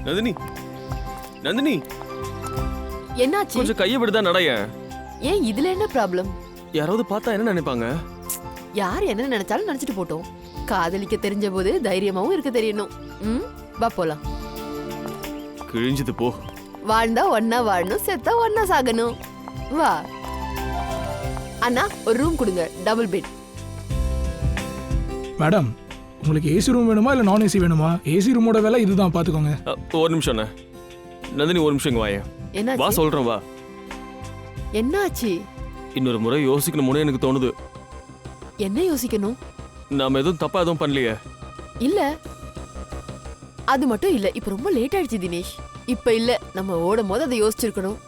நந்தினி நந்தினி என்னாச்சு? கொஞ்சம் கையை விடுதா நடைய. ஏன் இதுல என்ன ப்ராப்ளம்? யாராவது பார்த்தா என்ன நினைப்பாங்க? யார் என்ன நினைச்சாலும் நினைச்சிட்டு போட்டோம். காதலிக்க தெரிஞ்ச போது தைரியமாவும் இருக்க தெரியணும். வா போலாம். கிழிஞ்சது போ. வாழ்ந்தா ஒன்னா வாழணும், செத்தா ஒன்னா சாகணும். வா அண்ணா, ஒரு ரூம் கொடுங்க, டபுள் பெட். மேடம், உங்களுக்கு ஏசி ரூம் வேணுமா இல்ல நான் ஏசி வேணுமா? ஏசி ரூமோட விலை இதுதான், பாத்துக்கோங்க. ஒரு நிமிஷம் அண்ணா. நந்தினி ஒரு நிமிஷம் இங்க வாயேன். வா என்னாச்சு? சொல்றேன் வா. என்னாச்சு? இன்னொரு முறை யோசிக்கணும்னு எனக்கு தோணுது. என்ன யோசிக்கணும்? நாம எதுவும் தப்பா எதுவும் பண்ணலையே. இல்ல அது மட்டும் இல்ல, இப்ப ரொம்ப லேட் ஆயிடுச்சு தினேஷ். இப்ப இல்ல, நம்ம ஓடும் போது அதை யோசிச்சிருக்கணும்.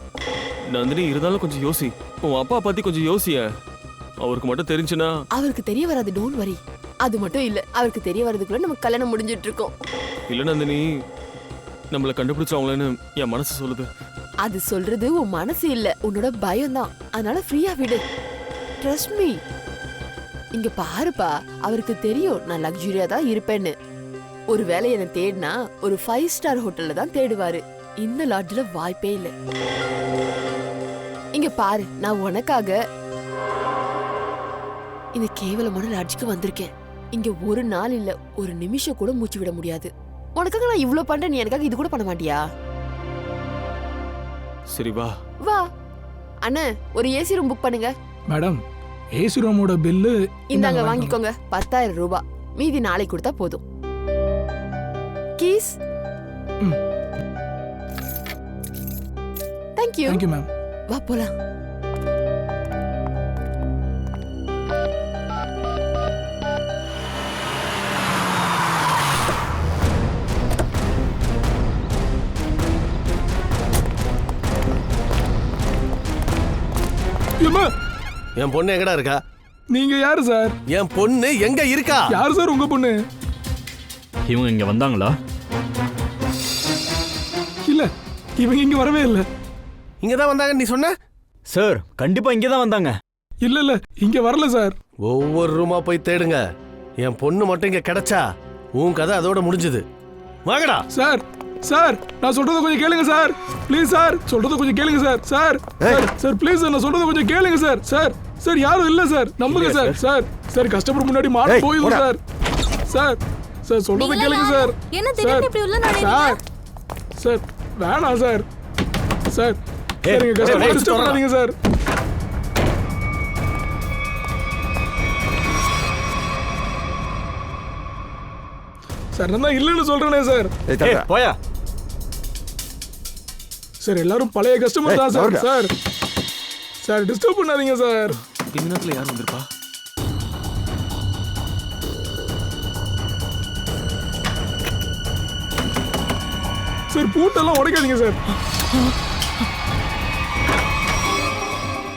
நந்தினி இருந்தாலும் கொஞ்சம் யோசி. உன் அப்பா பத்தி கொஞ்சம் யோசிய. அவருக்கு மட்டும் தெரிஞ்சுனா. அவருக்கு தெரிய வராது, டோன்ட் வரி. அது மட்டும் இல்ல, அவருக்கு தெரிய வரதுக்குள்ள நம்ம கல்யாணம் முடிஞ்சிட்டு இருக்கோம். இல்ல நந்தினி, நம்மள கண்டுபிடிச்சவங்களேன்னு என் மனசு சொல்லுது. அது சொல்றது உன் மனசு இல்ல, உன்னோட பயம் தான். அதனால ஃப்ரீயா விடு. Trust me. இங்க பாருப்பா, அவருக்கு தெரியும் நான் லக்ஸுரியா தான் இருப்பேன்னு. ஒருவேளை என்ன தேடினா ஒரு 5 ஸ்டார் ஹோட்டல்ல தான் தேடுவாரு. இந்த லாட்ஜ்ல வாய்ப்பே இல்ல. இங்க பாரு, நான் உனக்காக இந்த கேவலமான லாட்ஜுக்கு வந்திருக்கேன். இங்க ஒரு நாள் இல்ல, ஒரு நிமிஷம் கூட மூச்சு விட முடியாது. உனக்காக நான் இவ்ளோ பண்றேன், நீ எனக்காக இது கூட பண்ண மாட்டியா? சரி வா. வா அண்ணே, ஒரு ஏசி ரூம் புக் பண்ணுங்க. மேடம், ஏசி ரூமோட பில்லு இந்தாங்க, வாங்கிக்கோங்க. 10,000 ரூபாய். மீதி நாளைக்கு கொடுத்தா போதும். கீஸ். தேங்க்யூ. Thank you ma'am. வா போலாம். என் பொண்ணு எங்கடா இருக்கா? நீங்க யாரு சார்? என் பொண்ணு எங்க இருக்கா? யாரு சார் உங்க பொண்ணு? இவங்க இங்க வந்தாங்களா? இல்ல, இவங்க இங்க வரவே இல்ல. இங்கதான் வந்தாங்க நீ சொன்ன? சார் கண்டிப்பா இங்க தான் வந்தாங்க. இல்ல இல்ல, இங்க வரல சார். ஒவ்வொரு ரூமா போய் தேடுங்க. என் பொண்ணு மட்டும் இங்க கிடைச்சா உன் கதை அதோட முடிஞ்சது. வாங்கடா. சார் சார், நான் சொல்றத கொஞ்சம் கேளுங்க சார். ப்ளீஸ் சார், சொல்றத கொஞ்சம் கேளுங்க sir. Sir sir please sir, நான் சொல்றத கொஞ்சம் கேளுங்க சார். சார் சார், யாரும் இல்ல சார், நம்புங்க சார். சார் சார், கஸ்டமர் முன்னாடி மாட்ட போயிடும் சார். சார் சார், சொல்றத கேளுங்க சார். என்ன திடீர்னு இப்படி உள்ள நுழைறீங்க? சார் சார், வேணாம் சார். சார் நீங்க கஸ்டமர் டிஸ்டர்ப் பண்ணாதீங்க சார். சார், நான் தான் இல்லைன்னு சொல்றேனே சார். போயா சார், எல்லாரும் பழைய கஸ்டமர் தான் சார். சார் சார், டிஸ்டர்ப் பண்ணாதீங்க சார். இந்த நேரத்துல யார் வந்திருப்பா? சார், பூட்டெல்லாம் உடைக்காதீங்க சார்.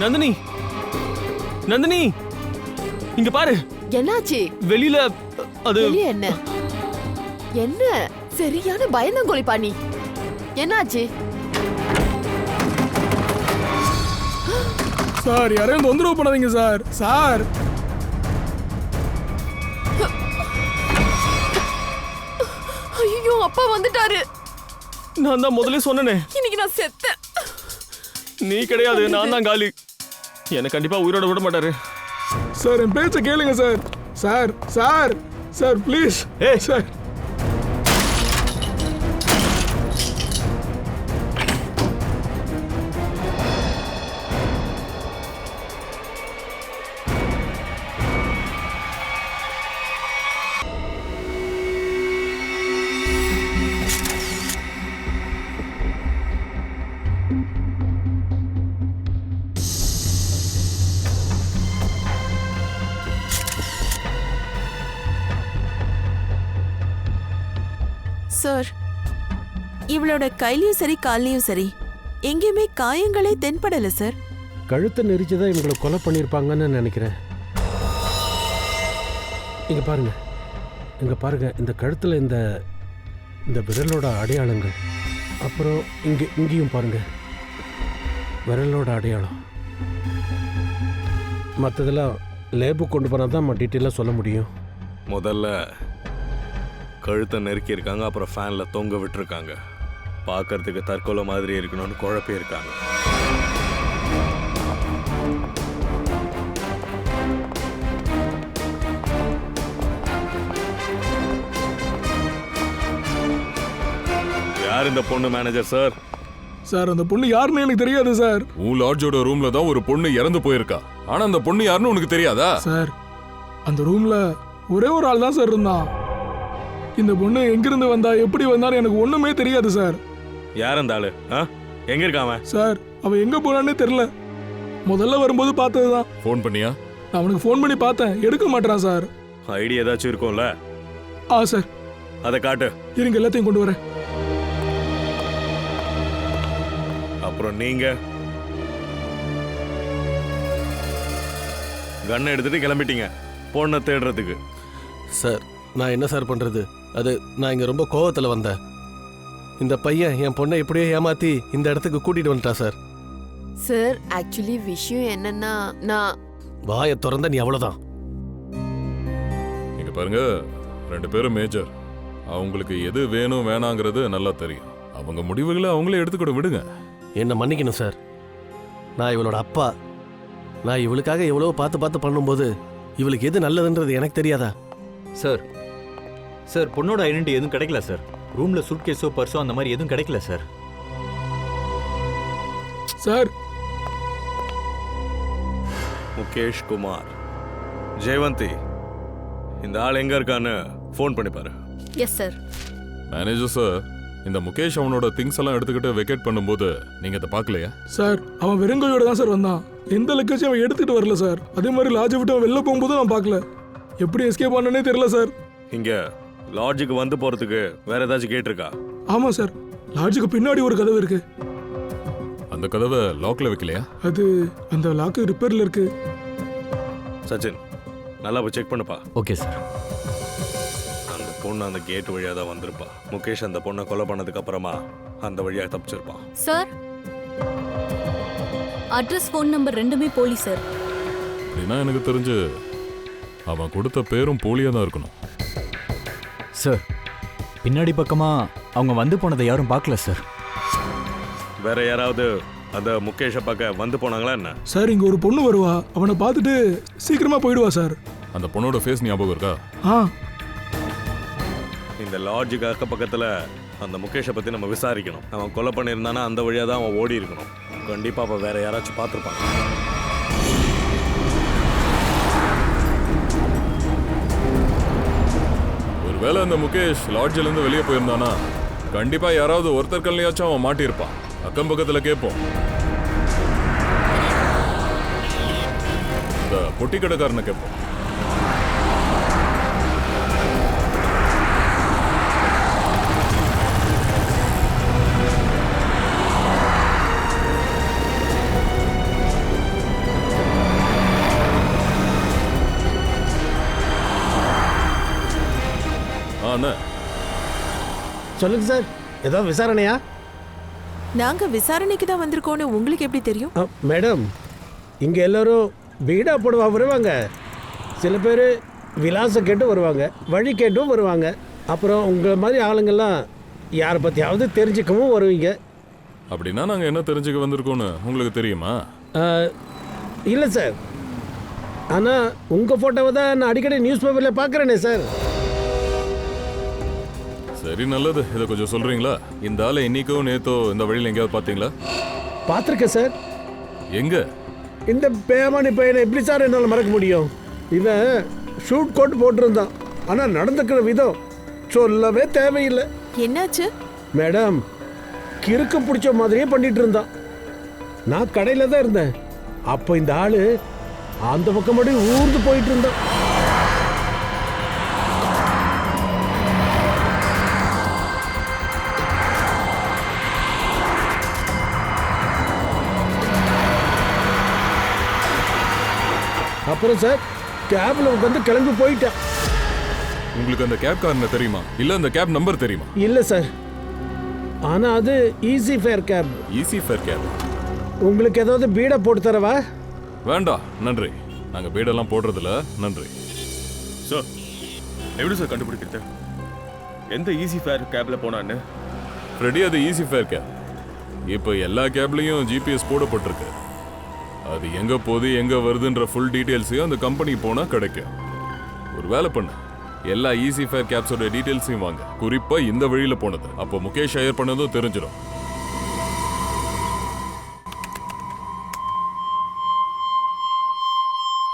நந்தினி நந்தினி, இங்க பாரு. என்னாச்சு? வெளியில அது வெளிய என்ன? என்ன சரியான பயந்தங்கோலி பாணி. என்னாச்சு? சார், யாரையும் தொந்தரவு பண்ணாதீங்க சார். சார் ஐயோ, அப்பா வந்துட்டாரு. நான் தான் முதல்ல சொன்னனே, இன்னைக்கு நான் செத்தேன். நீ கிடையாது, நான் தான் காலி. என்ன கண்டிப்பா உயிரோட விட மாட்டாரு. சார், என் பேச்ச கேளுங்க sir. Sir sir sir, please. Sir sir, இவளோட கையிலயும் சரி கால்லயும் சரி எங்கேயுமே காயங்களே தென்படல சார். கழுத்தை நெரிச்சுதான் இவங்களை கொலை பண்ணியிருப்பாங்கன்னு நினைக்கிறேன். இங்க பாருங்க, இங்க பாருங்க, இந்த கழுத்துல இந்த இந்த விரலோட அடையாளங்கள். அப்புறம் இங்கேயும் பாருங்க, விரலோட அடையாளம். மற்றதெல்லாம் லேபுக்கு கொண்டு போனால் தான் நம்ம டீட்டெயிலாக சொல்ல முடியும். முதல்ல கழுத்தை நெருக்கியிருக்காங்க, அப்புறம் ஃபேனில் தொங்க விட்டுருக்காங்க. பார்க்கறதுக்கு தற்கொலை மாதிரி இருக்கணும்னு குழப்பி இருக்காங்க. யார் இந்த பொண்ணு மேனேஜர் சார்? சார் அந்த பொண்ணு யாருன்னு எனக்கு தெரியாது சார். உன் லாட்ஜோட ரூம்ல தான் ஒரு பொண்ணு இறந்து போயிருக்கா. ஆனா அந்த பொண்ணு யாருன்னு உனக்கு தெரியாதா? சார் அந்த ரூம்ல ஒரே ஒரு ஆள் தான் சார் இருந்தான். இந்த பொண்ணு எங்கிருந்து வந்தா எப்படி வந்தான்னு எனக்கு ஒண்ணுமே தெரியாது சார். யார் அந்த ஆளு? எங்க இருக்காம? சார் அவன் எங்க போனான்னே தெரியல. முதல்ல வரும்போது பார்த்ததுதான். ஃபோன் பண்ணியா? நான் அவனுக்கு ஃபோன் பண்ணி பார்த்தேன், எடுக்க மாட்டான் சார். ஐடி ஏதாச்சும் இருக்கும்ல? சார் அதை காட்டு. இருங்க எல்லாத்தையும் கொண்டு வரேன். அப்புறம் நீங்க கண்ணை எடுத்துட்டு கிளம்பிட்டீங்க பொண்ணை தேடுறதுக்கு. சார் நான் என்ன சார் பண்றது? அது நான் இங்க ரொம்ப கோவத்துல வந்தேன். இந்த பையன் என் பொண்ணை எப்படியோ ஏமாத்தி இந்த இடத்துக்கு கூட்டிட்டு வந்துட்டா சார். சார் ஆக்சுவலி விஷயம் என்னன்னா நான் வாயை திறந்த நீ அவ்வளவுதான். இங்க பாருங்க, 2 பேரும் மேஜர். அவங்களுக்கு எது வேணும் வேணாங்கிறது நல்லா தெரியும். அவங்க முடிவுகளை அவங்களே எடுத்துக்கிட விடுங்க. என்ன மன்னிக்கணும் சார். நான் இவளோட அப்பா. நான் இவளுக்காக எவ்வளவோ பார்த்து பண்ணும்போது இவளுக்கு எது நல்லதுன்றது எனக்கு தெரியாதா? சார் சார் பொண்ணோட ஐடென்டி எதுவும் கிடைக்கல சார். ரூம்ல சூட்கேஸோ பர்ஸோ அந்த மாதிரி எதுவும் கிடைக்கல சார். சார் முகேஷ் குமார், ஜெயவந்தி, இந்த ஆள் எங்க இருக்கான்னு ஃபோன் பண்ணி பாரு. Yes sir. மேனேஜர் சார், இந்த முகேஷ் அவனோட திங்ஸ் எல்லாம் எடுத்துக்கிட்டு வெக்கேட் பண்ணும்போது நீங்க அதை பார்க்கலையா? சார் அவன் வெறுங்கையோட தான் சார் வந்தான். எந்த லக்கேஜும் அவன் எடுத்துட்டு வரல சார். அதே மாதிரி லாட்ஜை விட்டு அவன் வெளில போகும்போது நான் பார்க்கல. எப்படி எஸ்கேப் பண்ணனே தெரியல சார். இங்க லாட்ஜுக்கு வந்து போறதுக்கு வேற ஏதாச்சும் கேட் இருக்கா? ஆமா சார், லாட்ஜுக்கு பின்னாடி ஒரு கதவு இருக்கு. அந்த கதவை லாக்ல வைக்கலையா? அது அந்த லாக்கு ரிப்பேர்ல இருக்கு. சச்சின் நல்லா போய் செக் பண்ணுப்பா. Okay sir. அந்த பொண்ணு அந்த கேட் வழியா தான் வந்திருப்பா. முகேஷ் அந்த பொண்ணை கொலை பண்ணதுக்கு அப்புறமா அந்த வழியா தப்பிச்சிருப்பான். சார் அட்ரஸ் ஃபோன் நம்பர் ரெண்டுமே போலி சார். அப்படின்னா எனக்கு தெரிஞ்சு அவன் கொடுத்த பேரும் போலியா தான் இருக்கணும். சார் பின்னாடி பக்கமா அவங்க வந்து போனதை யாரும் பார்க்கல சார். வேற யாராவது அந்த முகேஷை பார்க்க வந்து போனாங்களா என்ன? சார் இங்க ஒரு பொண்ணு வருவா, அவனை பார்த்துட்டு சீக்கிரமா போயிடுவா சார். அந்த பொண்ணோட ஃபேஸ் ஞாபகம் இருக்கா? இந்த லாட்ஜுக்கு அக்க பக்கத்துல அந்த முகேஷை பத்தி நம்ம விசாரிக்கணும். அவன் கொலை பண்ணியிருந்தானா அந்த வழியா தான் அவன் ஓடி இருக்கணும். கண்டிப்பா அவன் வேற யாராச்சும் பார்த்துருப்பாங்க. ஒருவேளை அந்த முகேஷ் லாட்ஜில இருந்து வெளியே போயிருந்தானா கண்டிப்பா யாராவது ஒருத்தர் கல்லையாச்சும் அவன் மாட்டியிருப்பான். அக்கம் பக்கத்துல கேட்போம். இந்த பொட்டி கடைக்காரனை கேட்போம். சொல்லுங்க சார், ஏதோ விசாரணையா? நாங்க விசாரணைக்கு தான் வந்திருக்கோம்னு உங்களுக்கு எப்படி தெரியும்? மேடம், இங்கே எல்லாரும் வீடா போடுவா வருவாங்க. சில பேர் விலாசம் கேட்டு வருவாங்க, வழி கேட்டும் வருவாங்க. அப்புறம் உங்கள் மாதிரி ஆளுங்கள்லாம் யாரை பற்றியாவது தெரிஞ்சுக்கவும் வருவீங்க. அப்படின்னா நாங்கள் என்ன தெரிஞ்சுக்க வந்திருக்கோன்னு உங்களுக்கு தெரியுமா? இல்லை சார், ஆனால் உங்கள் ஃபோட்டோவை தான் நான் அடிக்கடி நியூஸ் பேப்பரில் பார்க்குறேனே சார். சரி நல்லது, இதை கொஞ்சம் சொல்றீங்களா? இந்த ஆளை இன்னைக்கோ நேத்தோ இந்த வழியில் எங்கேயாவது பார்த்தீங்களா? பார்த்துருக்கேன் சார். எங்க? இந்த பேமானி பையனை எப்படி சார் என்னால் மறக்க முடியும்? இவன் ஷூட் கோட் போட்டிருந்தான், ஆனால் நடந்துக்கிற விதம் சொல்லவே தேவையில்லை. என்னாச்சு மேடம்? கிறுக்கு பிடிச்ச மாதிரியே பண்ணிட்டு இருந்தான். நான் கடையில் தான் இருந்தேன். அப்போ இந்த ஆளு அந்த பக்கம் மட்டும் ஊர்ந்து போயிட்டு இருந்தான். அப்புறம் சார் கேப்ல உட்காந்து கிளம்பி போயிட்டேன். உங்களுக்கு அந்த கேப் காரனை தெரியுமா? இல்ல அந்த கேப் நம்பர் தெரியுமா? இல்ல சார், ஆனா அது easy fare cab. Easy fare cab. உங்களுக்கு ஏதாவது பீடா போட்டு தரவா? வேண்டாம் நன்றி, நாங்க பீடெல்லாம் போடுறதில்ல நன்றி. சார் எப்படி சார் கண்டுபிடிக்கிறது எந்த ஈஸி ஃபேர் கேப்ல போனான்னு? ஃப்ரெடி அது ஈஸி ஃபேர் கேப். இப்போ எல்லா கேப்லையும் ஜிபிஎஸ் போடப்பட்டிருக்கு. அது எங்க போகுது எங்க வருதுன்ற ஃபுல் டீடைல்ஸையும் அந்த கம்பெனி போனா கிடைக்கும். ஒரு வேலை பண்ணு, எல்லா ஈஸி ஃபேர் கேப்ஸோட டீடைல்ஸையும் வாங்க, குறிப்பா இந்த வழியில போனது. அப்போ முகேஷ் ஹையர் பண்ணதும் தெரிஞ்சிடும்.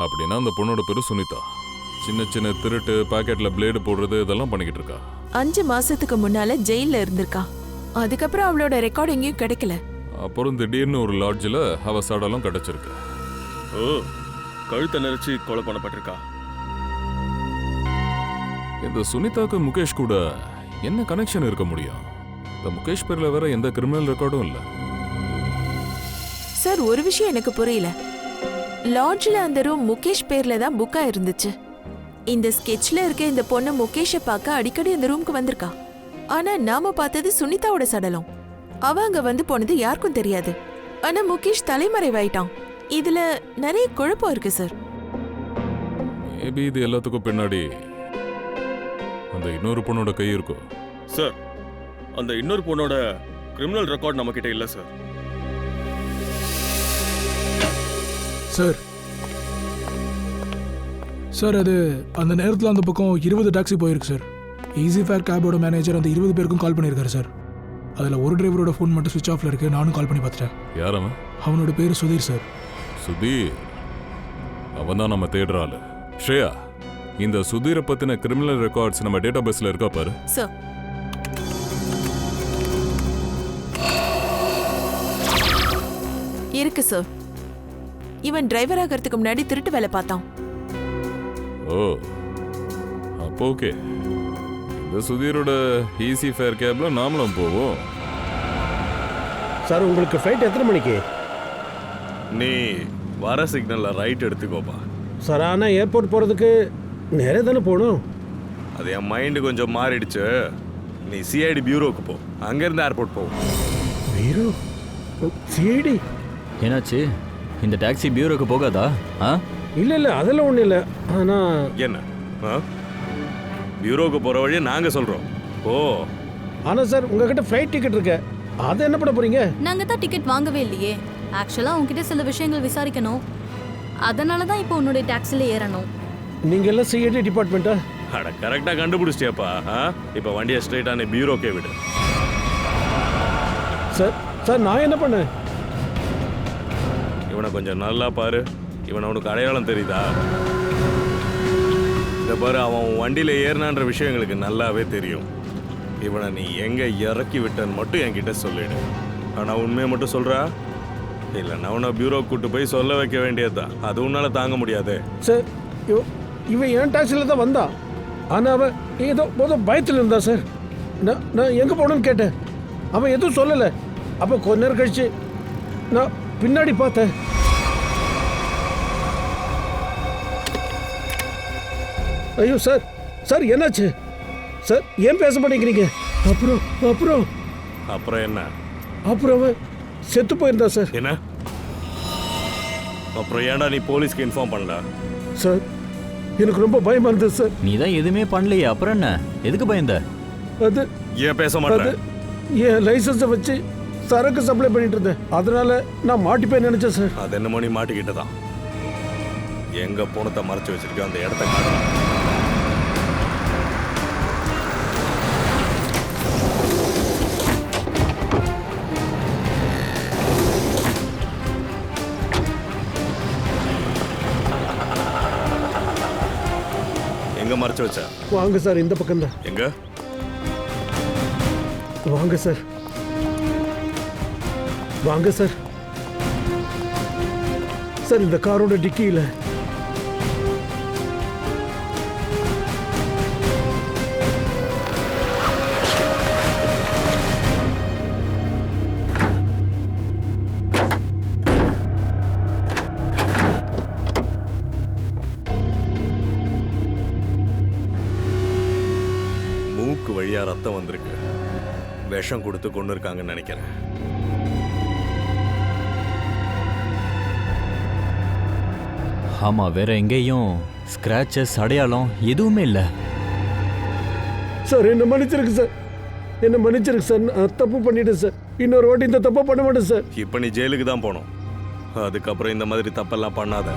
அப்படின்னா அந்த பொண்ணோட பேரு சுனிதா. சின்ன சின்ன திருட்டு, பாக்கெட்ல பிளேடு போடுறது இதெல்லாம் பண்ணிக்கிட்டு இருக்கா. 5 மாசத்துக்கு முன்னால ஜெயில இருந்திருக்கா. அதுக்கப்புறம் அவளோட ரெக்கார்ட் எங்கேயும் கிடைக்கல. அப்புறம் திடீர்னு ஒரு லாட்ஜில் அவ சடலம் கிடைச்சிருக்கு. ஓ, கழுத்தை நெரிச்சு கொலை பண்ணப்பட்டிருக்கா. இந்த சுனிதாக்கு முகேஷ் கூட என்ன கனெக்ஷன் இருக்க முடியும்? இந்த முகேஷ் பேர்ல வேற எந்த கிரிமினல் ரெக்கார்டும் இல்ல. சார், ஒரு விஷயம் எனக்கு புரியல. லாட்ஜ்ல அந்த ரூம் முகேஷ் பேர்ல தான் புக்கா இருந்துச்சு. இந்த ஸ்கெட்ச்ல இருக்க இந்த பொண்ணு முகேஷை பார்க்க அடிக்கடி அந்த ரூமுக்கு வந்திருக்கா. ஆனா நாம பார்த்தது சுனிதாவோட சடலம். அவ அங்க வந்து போனது யாருக்கும் தெரியாது. ஆனா முகேஷ் தலைமறைவாயிட்டான். இதுல நிறைய குழப்பம் இருக்கு சார். மேபி இது எல்லாத்துக்கும் பின்னாடி அந்த இன்னொரு பொண்ணோட கை இருக்கும். சார், அந்த இன்னொரு பொண்ணோட கிரிமினல் ரெக்கார்ட் நம்ம கிட்ட இல்ல சார். சார் சார் அது அந்த நேரத்தில் அந்த பக்கம் 20 டாக்ஸி போயிருக்கு சார். ஈஸி ஃபேர் கேபோட மேனேஜர் அந்த 20 பேருக்கும் கால் பண்ணியிருக்காரு சார். அதில் ஒரு டிரைவரோட ஃபோன் மட்டும் சுவிட்ச் ஆஃப்ல இருக்கு. நானும் கால் பண்ணி பார்த்துட்டேன். யார் அவன்? அவனோட பேர் சுதீர் சார். சுதீர்? அவன் தான் நம்ம தேடுற ஆளு. ஸ்ரேயா, இந்த சுதீரை பத்தின கிரிமினல் ரெக்கார்ட்ஸ் நம்ம டேட்டா பேஸ்ல இருக்கா பாரு. சார், இருக்கு சார். இவன் டிரைவர் ஆகிறதுக்கு முன்னாடி திருட்டு வேலை பார்த்தான். ஓ, அப்போ ஓகே. இந்த சுதீரோட ஈஸி ஃபேர் கேப்ல நாமளும் போவோம். சார், உங்களுக்கு ஃப்ளைட் எத்தனை மணிக்கு? நீ வர சிக்னல்ல ரைட் எடுத்துக்கோப்பா. சார், ஆனால் ஏர்போர்ட் போகிறதுக்கு நேரே தானே போகணும். அது என் மைண்டு கொஞ்சம் மாறிடுச்சு. நீ சிஐடி பியூரோக்கு போ, அங்கேருந்து ஏர்போர்ட் போ. பீரோ? சிஐடி? என்னாச்சு? இந்த டாக்ஸி பியூரோக்கு போகாதா? இல்லை அதெல்லாம் ஒன்றும் இல்லை. ஆனால் என்ன பியூரோக்கு போகிற வழியை நாங்கள் சொல்கிறோம். ஓ, ஆனால் சார், உங்ககிட்ட ஃப்ளைட் டிக்கெட் இருக்கு. அதை என்ன பண்ண போறீங்க? நாங்க தான் டிக்கெட் வாங்கவே இல்லையே. ஆக்சுவலா உன்கிட்ட சில விஷயங்கள் விசாரிக்கணும். அதனால தான் இப்போ உன்னுடைய டாக்ஸில ஏறணும். நீங்க எல்லாம் சிஐடி டிபார்ட்மெண்ட்டா? அட கரெக்டாக கண்டுபிடிச்சிட்டியாப்பா. இப்போ வண்டியை ஸ்ட்ரைட்டாக நீ பியூரோக்கே விடு. சார் நான் என்ன பண்ணேன்? இவனை கொஞ்சம் நல்லா பாரு. இவனை உனக்கு அடையாளம் தெரியுதா? இந்த பாரு, அவன் வண்டியில் ஏறினான்ற விஷயம் எங்களுக்கு நல்லாவே தெரியும். இவனை நீ எங்கே இறக்கி விட்டன்னு மட்டும் என்கிட்ட சொல்லிடு. ஆனால் உண்மையை மட்டும் சொல்கிறா? இல்லைன்னா அவனை பியூரோ கூட்டு போய் சொல்ல வைக்க வேண்டியதுதான். அது உன்னால தாங்க முடியாது. சார், இவன் என் டாக்ஸியில் தான் வந்தான். ஆனால் அவன் ஏதோ பயத்தில் இருந்தா சார். நான் எங்கே போகணும்னு கேட்டேன். அவன் எதுவும் சொல்லலை. அப்போ கொஞ்ச நேரம் கழிச்சு நான் பின்னாடி பார்த்தேன். ஐயோ சார் என்னாச்சு சார்? ஏன் பேச மாட்டேங்கிறீங்க? அப்புறம் என்ன? அப்புறம் அவன் செத்து போயிருந்தா சார். என்ன? அப்புறம் ஏன்டா நீ போலீஸ்க்கு இன்ஃபார்ம் பண்ணல? சார், எனக்கு ரொம்ப பயமா இருந்தது சார். நீ தான் எதுவுமே பண்ணலையே, அப்புறம் என்ன? எதுக்கு பயந்த? அது ஏன் பேச மாட்டேன்? என் லைசன்ஸை வச்சு சரக்கு சப்ளை பண்ணிட்டு இருந்தேன். அதனால நான் மாட்டிப்பேன் நினைச்சேன் சார். அது என்ன மணி மாட்டிக்கிட்டு தான். எங்க போனத்தை மறைச்சு வச்சிருக்க அந்த இடத்த காட்டு. எங்க மறைச்சு வச்ச? வாங்க சார், இந்த பக்கம் தான். எங்க? வாங்க சார், வாங்க சார். சார், இந்த காரோட டிக்கியில. மூக்கு வழியா ரத்தம் வந்திருக்கு. விஷம் கொடுத்து கொண்டு இருக்காங்கன்னு நினைக்கிறேன். ஆமா, வேற எங்கேயும் ஸ்கிராச்சஸ், அடையாளம் எதுவுமே இல்லை. சார், என்ன மன்னிச்சிருக்கு சார். என்ன மன்னிச்சிருக்கு சார், நான் தப்பு பண்ணிட்டேன் சார். இன்னொரு வாட்டி இந்த தப்பை பண்ண மாட்டேன் சார். இப்போ நீ ஜெயிலுக்கு தான் போகணும். அதுக்கப்புறம் இந்த மாதிரி தப்பெல்லாம் பண்ணாத.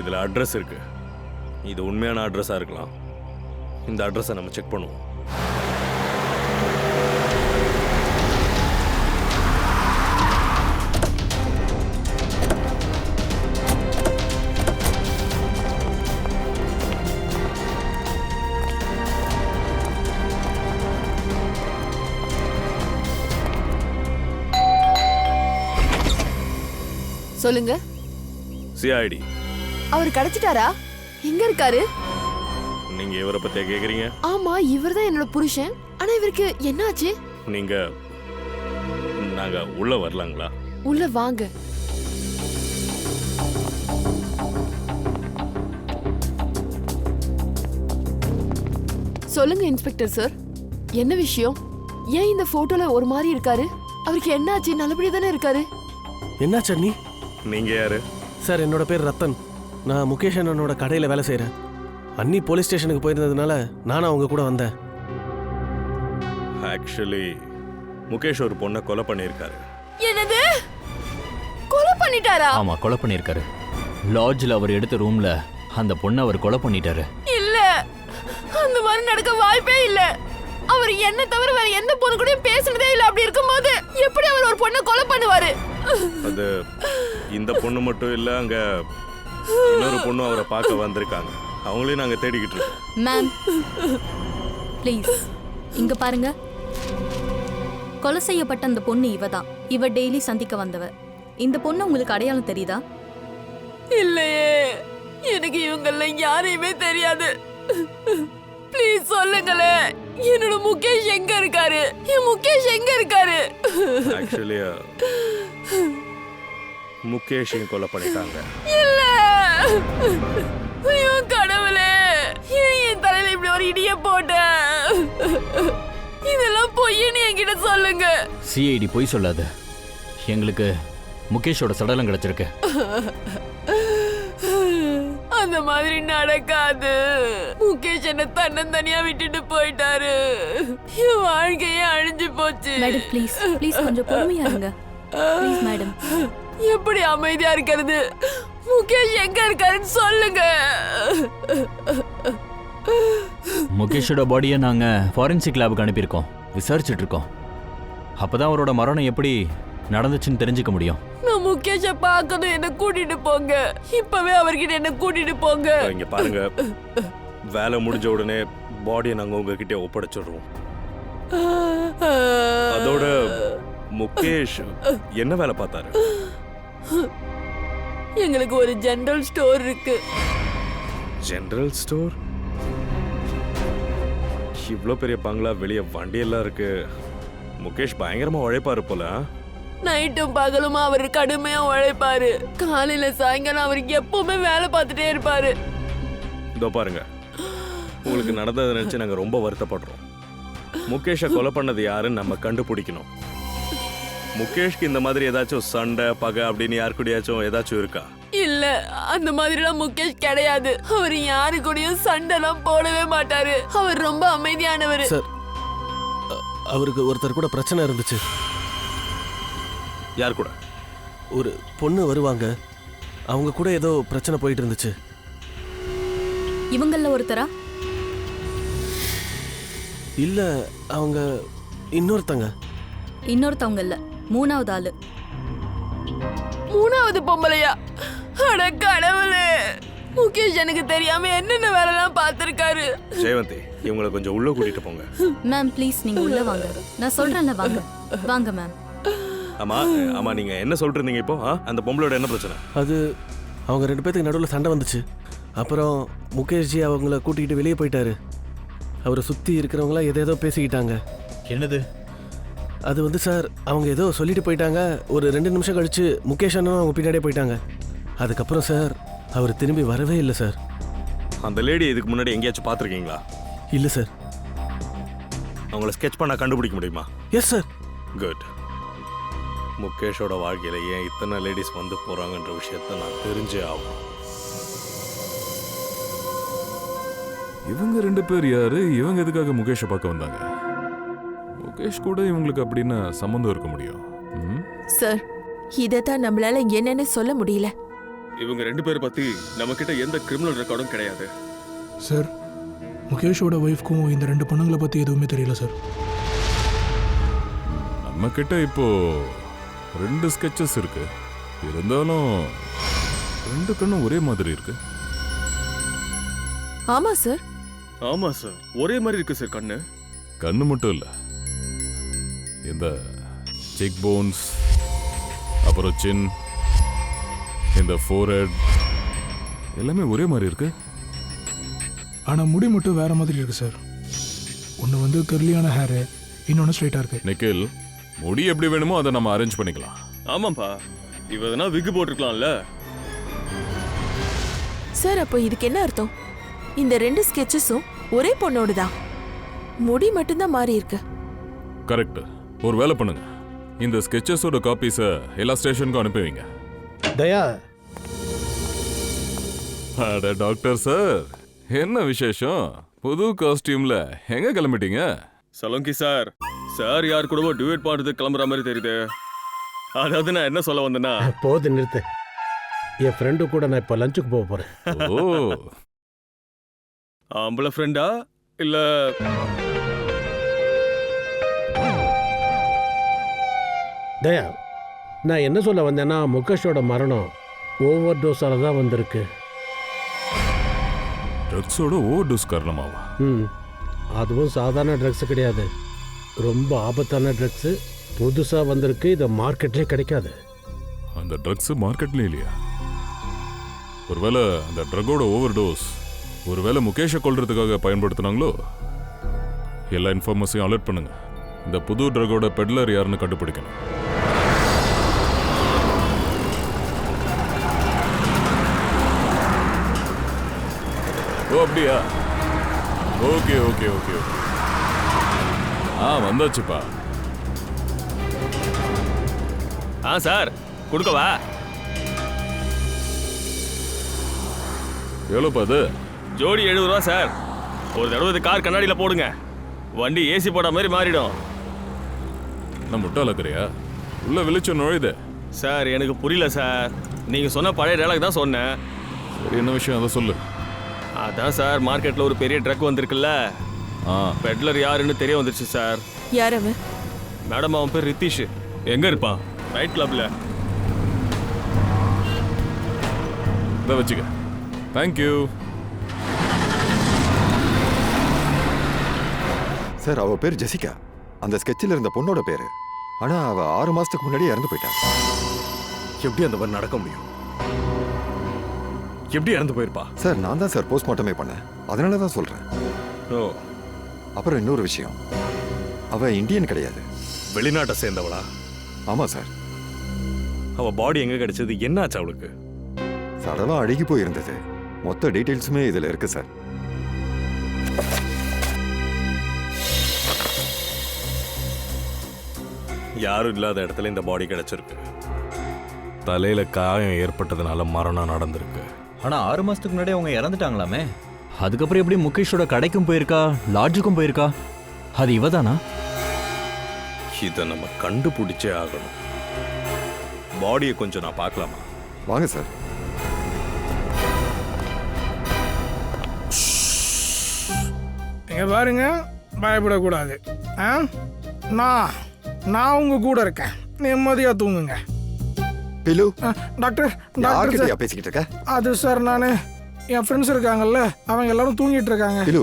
இதில் அட்ரஸ் இருக்கு. இது உண்மையான அட்ரஸாக இருக்கலாம். இந்த அட்ரஸை நம்ம செக் பண்ணுவோம். சொல்லுங்க. சிஐடி. அவர் கிடைச்சிட்டாரா? எங்க இருக்காரு? நீங்க இவரை பத்தியா கேக்குறீங்க? ஆமா, இவர்தான் என்னோட புருஷன். ஆனா இவருக்கு என்னாச்சு? நாங்க உள்ள வரலாங்களா? உள்ள வாங்க. சொல்லுங்க இன்ஸ்பெக்டர் சார், என்ன விஷயம்? ஏன் இந்த போட்டோல ஒரு மாதிரி இருக்காரு? அவருக்கு என்னாச்சு? நல்லபடியா தானே இருக்காரு. என்னாச்சு அண்ணி? நீங்க யாரு? சார், என்னோட பேர் ரத்தன். நான் முகேஷ் அண்ணனோட கடையில் வேலை செய்கிறேன். அண்ணி போலீஸ் ஸ்டேஷனுக்கு போயிருந்ததுனால நானும் அவங்க கூட வந்தேன். ஆக்சுவலி முகேஷ் ஒரு பொண்ணை கொலை பண்ணியிருக்காரு. என்னது? கொலை பண்ணிட்டாரா? ஆமா, கொலை பண்ணியிருக்காரு. லாட்ஜில் அவர் எடுத்த ரூம்ல அந்த பொண்ணை அவர் கொலை பண்ணிட்டாரு. இல்ல, அந்த மாதிரி நடக்க வாய்ப்பே இல்ல. அவர் என்ன தவிர வேற எந்த பொண்ணு கூடயும் பேசுனதே இல்ல. அப்படி இருக்கும்போது எப்படி அவர் ஒரு பொண்ணை கொலை பண்ணுவாரு? அது இந்த பொண்ணு மட்டும் இல்ல, அங்க இன்னொரு பொண்ணு அவரை பார்க்க வந்திருக்காங்க. அவங்களையும் நாங்க தேடிக்கிட்டு இருக்கோம். மேம் ப்ளீஸ் இங்க பாருங்க. கொலை செய்யப்பட்ட அந்த பொண்ணு இவ தான். இவ டெய்லி சந்திக்க வந்தவ. இந்த பொண்ணு உங்களுக்கு அடையாளம் தெரியுதா? இல்லையே, எனக்கு இவங்கெல்லாம் யாரையுமே தெரியாது. ப்ளீஸ் சொல்லுங்களே, என்னோட முகேஷ் எங்க இருக்காரு? என் முகேஷ் எங்க இருக்காரு? ஆக்சுவலி முகேஷையும் கொலை பண்ணிட்டாங்க. இல்ல, ஐயோ கடவுளே, ஏன் என் தலையில இப்படி ஒரு இடிய போட்ட? இதெல்லாம் பொய்ன்னு என்கிட்ட சொல்லுங்க. சிஐடி பொய் சொல்லாது. எங்களுக்கு முகேஷோட சடலம் கிடைச்சிருக்கு. அந்த மாதிரி நடக்காது. முகேஷ் என்ன தன்னந்தனியா விட்டுட்டு போயிட்டாரு. என் வாழ்க்கையே அழிஞ்சு போச்சு. மேடம் ப்ளீஸ் ப்ளீஸ் கொஞ்சம் பொறுமையா இருங்க. Please madam. எப்படி அமைதியா இருக்கிறது? முகேஷ் எங்க இருக்காருன்னு சொல்லுங்க. முகேஷோட பாடியை நாங்க ஃபாரன்சிக் லேபுக்கு அனுப்பியிருக்கோம். விசாரிச்சுட்டு இருக்கோம். அப்பதான் அவரோட மரணம் எப்படி நடந்துச்சுன்னு தெரிஞ்சுக்க முடியும். நான் முகேஷ பார்க்கணும், என்ன கூட்டிட்டு போங்க. இப்பவே அவர்கிட்ட என்ன கூட்டிட்டு போங்க. இங்க பாருங்க, வேலை முடிஞ்ச உடனே பாடியை நாங்க உங்ககிட்ட ஒப்படைச்சிடுறோம். அதோட முகேஷ் என்ன வேலை பார்த்தாரு? எங்களுக்கு ஒரு ஜெனரல் ஸ்டோர் இருக்கு. General store? இவ்வளோ பெரிய பங்களா, வெளியே வண்டி எல்லாம் இருக்கு. முகேஷ் பயங்கரமா உழைப்பாரு போல. நைட்டும் பகலுமா அவர் கடுமையா உழைப்பாரு. காலையில சாயங்காலம் அவருக்கு எப்பவுமே வேலை பார்த்துட்டே இருப்பாரு. இதோ பாருங்க, உங்களுக்கு நடந்ததை நினைச்சு நாங்க ரொம்ப வருத்தப்படுறோம். முகேஷை கொலை பண்ணது யாருன்னு நம்ம கண்டுபிடிக்கணும். முகேஷ்க்கு இந்த மாதிரி ஏதாச்சும் சண்டை பகை அப்படின்னு யாரு கூடயாச்சும் ஏதாச்சும் இருக்கா? இல்ல, அந்த மாதிரிலாம் முகேஷ் கிடையாது. அவர் யாரு கூடயும் சண்டைலாம் போடவே மாட்டாரு. அவர் ரொம்ப அமைதியானவர். சார், அவருக்கு ஒருத்தர் கூட பிரச்சனை இருந்துச்சு. யார் கூட? ஒரு பொண்ணு வருவாங்க, அவங்க கூட ஏதோ பிரச்சனை போயிட்டு இருந்துச்சு. இவங்கள ஒருத்தரா? இல்ல, அவங்க இன்னொருத்தங்க. இன்னொருத்தவங்க இல்ல, மூணாவது ஆளு. மூணாவது பொம்பளையா? அட கடவுளே, முகேஷ் எனக்கு தெரியாம என்னென்ன வேலைலாம் பார்த்திருக்காரு. ஜெயவந்தி, இவங்களை கொஞ்சம் உள்ள கூட்டிட்டு போங்க. மேம் ப்ளீஸ் நீங்க உள்ள வாங்க. நான் சொல்றேன்ல, வாங்க வாங்க மேம். ஆமா ஆமா, நீங்க என்ன சொல்லிட்டு இருந்தீங்க இப்போ? அந்த பொம்பளோட என்ன பிரச்சனை? அது அவங்க ரெண்டு பேத்துக்கு நடுவில் சண்டை வந்துச்சு. அப்புறம் முகேஷ்ஜி அவங்கள கூட்டிகிட்டு வெளியே போயிட்டாரு. அவரை சுற்றி இருக்கிறவங்களாம் எதேதோ பேசிக்கிட்டாங்க. என்னது அது வந்து சார், அவங்க ஏதோ சொல்லிட்டு போயிட்டாங்க. ஒரு 2 நிமிஷம் கழிச்சு முகேஷ் அண்ணனும் அவங்க பின்னாடியே போயிட்டாங்க. அதுக்கப்புறம் சார், அவர் திரும்பி வரவே இல்லை சார். அந்த லேடி இதுக்கு முன்னாடி எங்கேயாச்சும் பார்த்துருக்கீங்களா? இல்லை சார். அவங்கள ஸ்கெட்ச் பண்ண கண்டுபிடிக்க முடியுமா? Yes sir. குட். முகேஷோட வாழ்க்கையில ஏன் இத்தனை லேடிஸ் வந்து போறாங்கன்ற விஷயத்த நான் தெரிஞ்சே ஆகணும். இவங்க 2 பேர் யாரு? இவங்க எதுக்காக முகேஷை பார்க்க வந்தாங்க? முகேஷ் கூட இவங்களுக்கு அப்படின்னு சம்மந்தம் இருக்க முடியும். சார், இதைத்தான் நம்மளால என்னன்னு சொல்ல முடியல. இவங்க 2 பேரை பத்தி நம்ம கிட்ட எந்த கிரிமினல் ரெக்கார்டும் கிடையாது. சார், முகேஷோட ஒய்ஃப்க்கும் இந்த 2 பொண்ணுங்களை பத்தி எதுவுமே தெரியல சார். நம்ம கிட்ட இப்போ 2 ஸ்கெச்சஸ் இருக்கு. இருந்தாலும் 2 கண்ணும் ஒரே மாதிரி இருக்கு. ஆமா சார். ஆமா சார், ஒரே மாதிரி இருக்கு சார் கண்ணு. கண்ணு மட்டும் இல்ல, இந்த செக் போன்ஸ், அப்புறம் சின், இந்த ஃபோர்ஹெட் எல்லாமே ஒரே மாதிரி இருக்கு. ஆனா முடி மட்டும் வேற மாதிரி இருக்கு சார். ஒன்னு வந்து கர்லியான ஹேரு, இன்னொன்னு ஸ்ட்ரைட்டா இருக்கு. நிக்கில், முடி எப்படி வேணுமோ அதை நம்ம அரேஞ்ச் பண்ணிக்கலாம். ஆமாப்பா, இவனா விக்கு போட்டிருக்கலாம்ல. சார், அப்போ இதுக்கு என்ன அர்த்தம்? இந்த 2 ஸ்கெச்சஸும் ஒரே பொண்ணோடுதான், முடி மட்டும்தான் மாறி இருக்கு. கரெக்ட். ஒரு வேலை பண்ணுங்க, இந்த ஸ்கெச்சஸோட காப்பீஸை எல்லா ஸ்டேஷனுக்கும் அனுப்பி வைங்க. தயா, அட டாக்டர் சார், என்ன விசேஷம்? புது காஸ்டியூம்ல எங்க கிளம்பிட்டீங்க? சலோங்கி சார், சார் யார் கூடவோ டியூட் பாடுறது கிளம்புற மாதிரி தெரியுது. அதாவது நான் என்ன சொல்ல வந்தேன்னா, போது நிறுத்து. என் ஃப்ரெண்டு கூட நான் இப்போ லஞ்சுக்கு போக போறேன். ஓ, ஆம்பளை ஃப்ரெண்டா இல்ல? தயா, நான் என்ன சொல்ல வந்தேன்னா, முகேஷோட மரணம் ஓவர் டோஸால தான் வந்திருக்கு. ட்ரக்ஸோட ஓவர் டோஸ் காரணமாவா? அதுவும் சாதாரண ட்ரக்ஸ் கிடையாது, ரொம்ப ஆபத்தான ட்ரக்ஸு. புதுசாக வந்திருக்கு, இதை மார்க்கெட்லேயே கிடைக்காது. அந்த ட்ரக்ஸ் மார்க்கெட்ல இல்லையா? ஒருவேளை அந்த ட்ரக்கோட ஓவர் டோஸ் ஒருவேளை முகேஷை கொல்றதுக்காக பயன்படுத்தினாங்களோ? எல்லா இன்ஃபார்மேஷனையும் அலர்ட் பண்ணுங்க. இந்த புது ட்ரக்கோட பெட்லர் யாருன்னு கண்டுபிடிக்கணும். ஓ, அப்படியா? Okay okay okay okay. வந்தாச்சுப்பா. சார் கொடுக்கவா? எவ்வளோப்பா அது? ஜோடி 70 ரூபா சார். ஒரு தடவை இது கார் கண்ணாடியில போடுங்க, வண்டி ஏசி போட மாதிரி மாறிடும். நான் முட்டாளக்கிறியா? உள்ள வெளிச்சம் நுழையுது. சார் எனக்கு புரியல சார், நீங்க சொன்ன பழைய டயலாக் தான் சொன்னேன். சரி, என்ன விஷயம் அதை சொல்லு. அதான் சார், மார்க்கெட்ல ஒரு பெரிய ட்ரக் வந்திருக்குல்ல, பெட்லர் யாருன்னு தெரிய வந்துருச்சு சார். யார் அவன்? மேடம், அவன் பேர் ரித்திஷ். எங்க இருப்பான்? நைட் கிளப்ல. இதை வச்சுக்க. Thank you sir. அவ பேர் ஜெசிகா, அந்த ஸ்கெட்சில் இருந்த பொண்ணோட பேரு. ஆனா அவ 6 மாசத்துக்கு முன்னாடி இறந்து போயிட்டா. எப்படி அந்த மாதிரி நடக்க முடியும்? எப்படி இறந்து போயிருப்பா? சார், நான் தான் சார் போஸ்ட்மார்ட்டமே பண்ணேன், அதனால தான் சொல்றேன். ஓ, அப்புறம் இன்னொரு விஷயம், அவ இந்தியன் கிடையாது, வெளிநாட்டை சேர்ந்தவளா? ஆமா சார். அவ பாடி எங்க கிடைச்சது? என்னாச்சு அவளுக்கு? சடலம் அழுகி போயிருந்தது. மொத்த டீடைல்ஸுமே இதுல இருக்கு சார். யாரும் இல்லாத இடத்துல இந்த பாடி கிடைச்சிருக்கு. தலையில காயம் ஏற்பட்டதுனால மரணம் நடந்திருக்கு. ஆனா 6 மாசத்துக்கு முன்னாடி அவங்க இறந்துட்டாங்களாமே. அதுக்கப்புறம் எப்படி முகேஷோட கடைக்கும் போயிருக்கா, லாட்ஜுக்கும் போயிருக்கா? அது இவதானா? இதை நம்ம கண்டுபிடிச்சே ஆகணும். பாடியை கொஞ்சம் நான் பார்க்கலாமா? வாங்க சார். இங்க பாருங்க, பயப்படக்கூடாது. நான் உங்க கூட இருக்கேன், நிம்மதியா தூங்குங்க. பிலு, டாக்டர் யார்கிட்டயா பேசிக்கிட்டு இருக்க? அது சார், நான் என் ஃப்ரெண்ட்ஸ் இருக்காங்கல்ல, அவங்க எல்லாரும் தூங்கிட்டு இருக்காங்க. பிலு,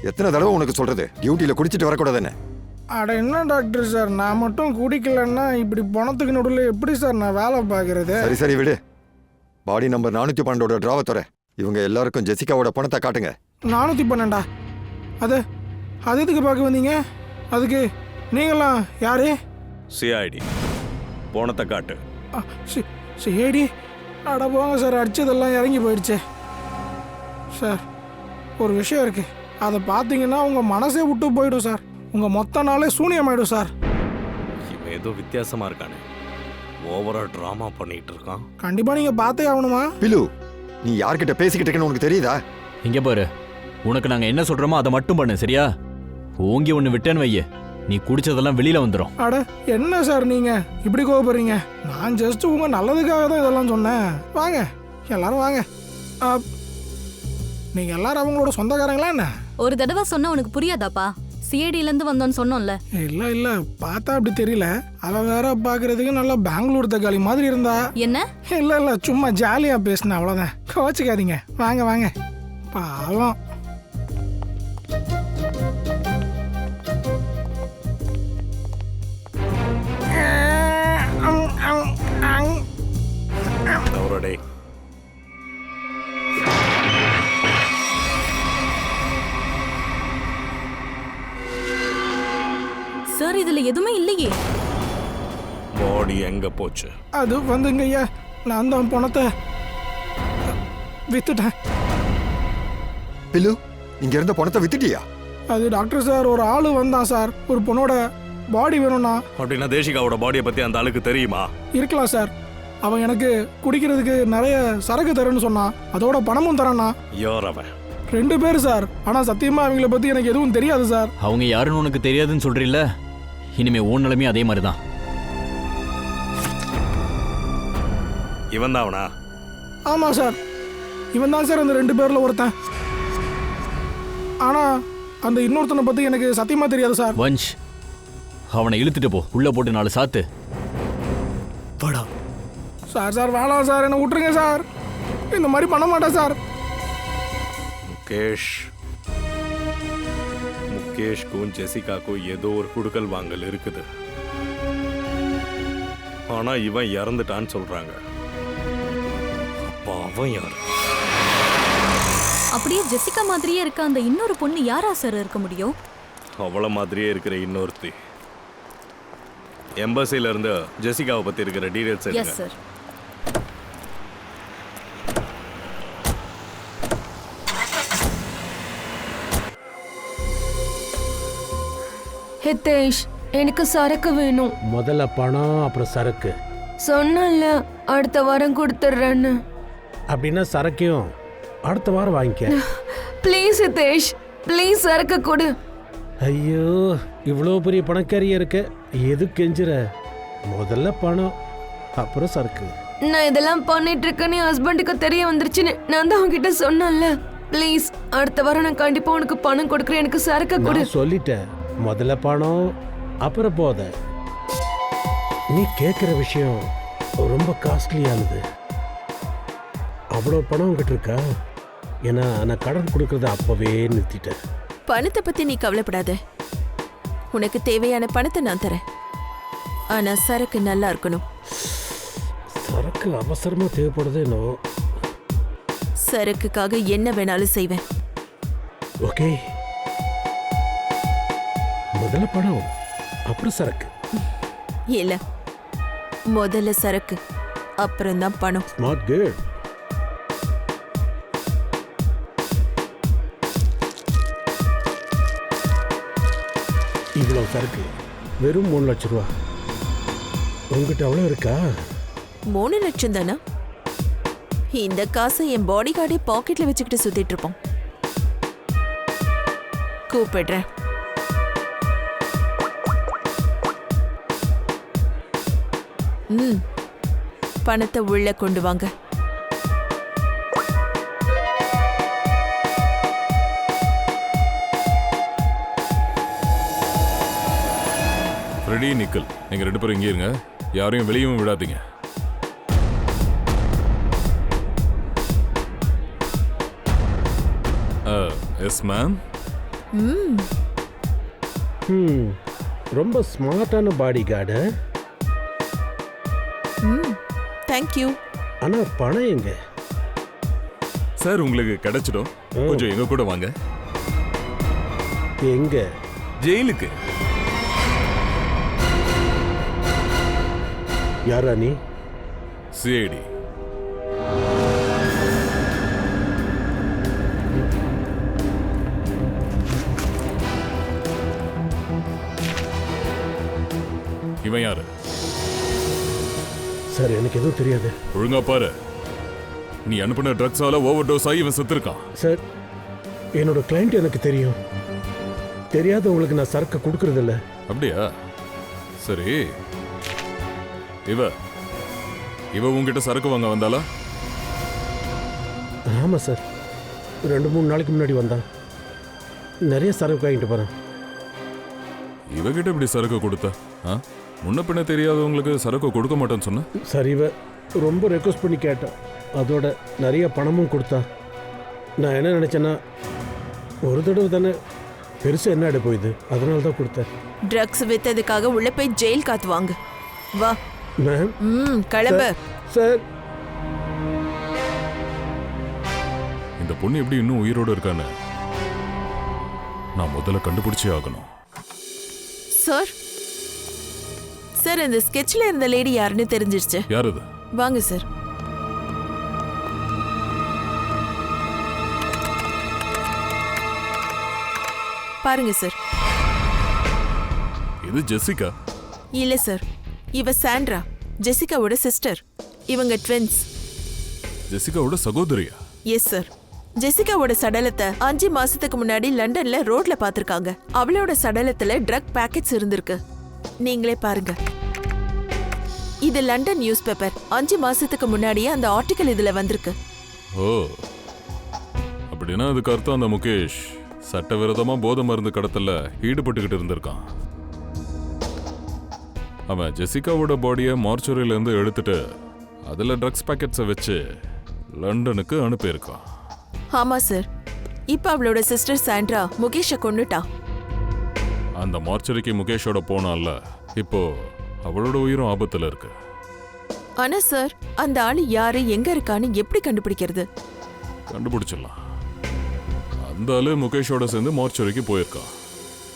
எத்தனை தடவை உனக்கு சொல்றது, டியூட்டியில குடிச்சிட்டு வரக்கூடாதுன்னு? அட என்ன டாக்டர் சார், நான் மட்டும் குடிக்கலன்னா இப்படி பணத்துக்கு நடுவில் எப்படி சார் நான் வேலை பார்க்கறது? சரி சரி விடு. பாடி நம்பர் 412ஓட டிராவை தர. இவங்க எல்லாருக்கும் ஜெசிகாவோட பணத்தை காட்டுங்க. 412? அது எதுக்கு பார்க்க வந்தீங்க? அதுக்கு நீங்களாம் யாரு? சிஐடி. போனத்தை காட்டு. சிஐடி? அட போங்க சார், அடிச்சதெல்லாம் இறங்கி போயிடுச்சு சார். ஒரு விஷயம் இருக்கு, அதை பார்த்தீங்கன்னா உங்க மனசே விட்டு போயிடும் சார். உங்க மொத்த நாளே சூனியமாயிடும் சார். இவன் ஏதோ வித்தியாசமா இருக்கானே. ஓவரா டிராமா பண்ணிட்டு இருக்கான். கண்டிப்பா நீங்க பார்த்தே ஆகணுமா? பிலு, நீ யார்கிட்ட பேசிக்கிட்டு இருக்கேன்னு உனக்கு தெரியுதா? இங்க பாரு, உனக்கு நாங்க என்ன சொல்றோமோ அதை மட்டும் பண்ணு, சரியா? ஓங்கி ஒன்று விட்டேன்னு வைய, நீ குடிச்சதெல்லாம் வெளியில வந்துடும். அட என்ன சார் நீங்க இப்படி கோவப்படுறீங்க? நான் ஜஸ்ட் உங்க நல்லதுக்காக தான் இதெல்லாம் சொன்னேன். வாங்க எல்லாரும் வாங்க. நீங்க எல்லாரும் அவங்களோட சொந்தக்காரங்களா என்ன? ஒரு தடவை சொன்னா உனக்கு புரியாதாப்பா? சிஐடில இருந்து வந்தோன்னு சொன்னோம்ல. இல்ல இல்ல, பார்த்தா அப்படி தெரியல. அவ வேற பாக்குறதுக்கு நல்லா பெங்களூர் தக்காளி மாதிரி இருந்தா. என்ன? இல்ல இல்ல, சும்மா ஜாலியா பேசினேன், அவ்வளவுதான். கோச்சுக்காதீங்க. வாங்க வாங்க. பாவம். அவரோடே சார், இதுல எதுவுமே இல்லையே. பாடி எங்க போச்சு? அது வந்துங்க ஐயா, நான் தான் பணத்தை வித்துட்டேன். பிலு, இங்க இருந்த பணத்தை வித்துட்டியா? அது டாக்டர் சார், ஒரு ஆளு வந்தான் சார், ஒரு பொண்ணோட பாடி வேணும்னா. அப்படின்னா தேசிகாவோட பாடியை பத்தி அந்த ஆளுக்கு தெரியுமா? இருக்கலாம் சார். அவன் எனக்கு குடிக்கிறதுக்கு நிறைய சரக்கு தரேன்னு சொன்னான், அதோட பணமும் தரானா. யார் அவன்? 2 பேர் சார். ஆனா சத்தியமா அவங்கள பத்தி எனக்கு எதுவும் தெரியாது சார். அவங்க யாருன்னு உனக்கு தெரியாதுன்னு சொல்றீல்ல, இனிமே உன் நிலைமை அதே மாதிரி தான். இவன் தான் அவனா? ஆமா சார், இவன் தான் சார் அந்த 2 பேர்ல ஒருத்தன். ஆனா அந்த இன்னொருத்தனை பத்தி எனக்கு சத்தியமா தெரியாது சார். வஞ்ச், அவனை இழுத்துட்டு போ, உள்ள போட்டு 4 சாத்து. வாடா. சார் சார் வேணாம் சார், என்ன விட்டுருங்க சார். இந்த மாதிரி பண்ண மாட்டேன் சார். முகேஷ்க்கும் ஜெசிகாக்கும் ஏதோ ஒரு குடுக்கல் வாங்கல் இருக்குது. ஆனா இவன் இறந்துட்டான்னு சொல்றாங்க. அப்ப அவன் யாரு? அப்படியே ஜெசிகா மாதிரியே இருக்க அந்த இன்னொரு பொண்ணு யாரா சார் இருக்க முடியும்? அவள மாதிரியே இருக்கிற இன்னொருத்தி. எம்பசில இருந்து ஜெசிகாவை பத்தி இருக்கிற டீடைல்ஸ் எஸ் இருக்கு. சார். ஹிதேஷ், எனக்கு சரக்கு வேணும். முதல்ல பணம், அப்புறம் சரக்கு. சொன்னல அடுத்த வாரம் கொடுத்துட்றேன்னு. அப்படின்னா சரக்கையும் அடுத்த வாரம் வாங்கிக்க. ப்ளீஸ் ஹிதேஷ், ப்ளீஸ் சரக்கு கொடு. ஐயோ, இவ்வளோ பெரிய பணக்காரியா இருக்க, எது கெஞ்சுற? முதல்ல பணம், அப்புறம் சரக்கு. நான் இதெல்லாம் பண்ணிட்டு இருக்கேன்னு என் ஹஸ்பண்டுக்கு தெரிய வந்துருச்சுன்னு நான் தான் உங்ககிட்ட சொன்னேன்ல. ப்ளீஸ் அடுத்த வாரம் நான் கண்டிப்பா உனக்கு பணம் கொடுக்குறேன். எனக்கு சரக்கு கொடு. நான் சொல்லிட்டேன், முதல்ல பணம், அப்புறம் போதை. நீ கேட்குற விஷயம் ரொம்ப காஸ்ட்லியானது. அவ்வளோ பணம் உங்ககிட்ட இருக்கா? ஏன்னா நான் கடன் கொடுக்கறத அப்பவே நிறுத்திட்டேன். பணத்தை பத்தி நீ கவலைப்படாத. உனக்கு தேவையான பணத்தை நான் தரேன். ஆனா சரக்கு நல்லா இருக்கணும். சரக்கு அவசரமா தேவைப்படுது என்னவோ. சரக்குக்காக என்ன வேணாலும் செய்வேன். ஓகே, முதல்ல பணம், அப்புறம் சரக்கு. இல்ல, முதல்ல சரக்கு, அப்புறம் தான் பணம். Smart girl. இவ்வளவு சரக்கு வெறும் 3 லட்சம் ரூபா. உங்ககிட்ட அவ்வளோ இருக்கா? 3 லட்சம் தானா? இந்த காசை என் பாடி கார்டே பாக்கெட்ல வச்சுக்கிட்டு சுத்திட்டு இருப்போம். கூப்பிடுறேன். பணத்தை உள்ள கொண்டு வாங்க. ரெடி நிக்கல், நீங்க 2 பேரும் இங்கே இருங்க, யாரையும் வெளியும் விடாதீங்க. Yes ma'am. ரொம்ப ஸ்மார்ட்டான பாடி கார்டு. தேங்க்யூ. ஆனா பணம் எங்க? சார் உங்களுக்கு கிடைச்சிடும், கொஞ்சம் எங்க கூட வாங்க. எங்க? ஜெயிலுக்கு. யாரா நீ? சிஐடி. இவன் யாரு? சார் எனக்கு எதுவும் தெரியாது. ஒழுங்கா பாரு. நீ அனுப்பின ட்ரக்ஸால ஓவர் டோஸ் ஆகி இவன் செத்துருக்கான். சார் என்னோட கிளைண்ட் எனக்கு தெரியும். தெரியாதவங்களுக்கு நான் சரக்கு கொடுக்கறதில்ல. அப்படியா? சரி, இவ உங்ககிட்ட சரக்கு வாங்க வந்தாளா? ஆமாம் சார், 2-3 நாளைக்கு முன்னாடி வந்தான். நிறைய சரக்கு வாங்கிட்டு போகிறேன். இவகிட்ட இப்படி சரக்கு கொடுத்த? முன்ன பின்ன தெரியாதவங்களுக்கு சரக்கு கொடுக்க மாட்டேன்னு சொன்ன. சார் இவ ரொம்ப ரெக்வஸ்ட் பண்ணி கேட்டான். அதோட நிறைய பணமும் கொடுத்தா. நான் என்ன நினச்சேன்னா, ஒரு தடவை தானே, பெருசாக என்ன ஆகிட போயிது, அதனால தான் கொடுத்தேன். ட்ரக்ஸ் வித்ததுக்காக உள்ள போய் ஜெயில் காத்து வாங்க. வா மேம். கிளம்பு சார். இந்த பொண்ணு எப்படி இன்னும் உயிரோட இருக்கான்னு நான் முதல்ல கண்டுபிடிச்சே ஆகணும். சார் சார் இந்த ஸ்கெட்ச்ல இருந்த லேடி யாருன்னு தெரிஞ்சிருச்சு. யார் அது? வாங்க சார். பாருங்க சார். இது ஜெசிகா? இல்ல சார், இவ சாண்ட்ரா, ஜெசிகாவோட சிஸ்டர். இவங்க ட்வின்ஸ். ஜெசிகாவோட சகோதரியா? Yes sir. ஜெசிகாவோட சடலத்தை 5 மாசத்துக்கு முன்னாடி லண்டன்ல ரோட்ல பாத்திருக்காங்க. அவளோட சடலத்துல ட்ரக் பாக்கெட்ஸ் இருந்திருக்கு. நீங்களே பாருங்க. இது லண்டன் நியூஸ் பேப்பர். 5 மாசத்துக்கு முன்னாடியே அந்த ஆர்டிக்கல் இதுல வந்திருக்கு. ஓ, அப்படின்னா அதுக்கு அர்த்தம் அந்த முகேஷ் சட்டவிரோதமா போதை மருந்து கடத்தல ஈடுபட்டுக்கிட்டு இருந்திருக்கான். அவன் ஜெசிகாவோட பாடியை மார்ச்சுரியில இருந்து எடுத்துட்டு அதுல ட்ரக்ஸ் பாக்கெட்ஸை வச்சு லண்டனுக்கு அனுப்பியிருக்கான். ஆமா சார். இப்ப அவளோட சிஸ்டர் சாண்ட்ரா முகேஷை கொன்னுட்டா. அந்த மார்ச்சரிக்கு முகேஷோட போனால இப்போ அவளோட உயிரும் ஆபத்துல இருக்கு. ஆனா சார், அந்த ஆளு யாரு, எங்க இருக்கான்னு எப்படி கண்டுபிடிக்கிறது? கண்டுபிடிச்சிடலாம். அந்த ஆளு முகேஷோட சேர்ந்து மார்ச்சரிக்கு போயிருக்கான்.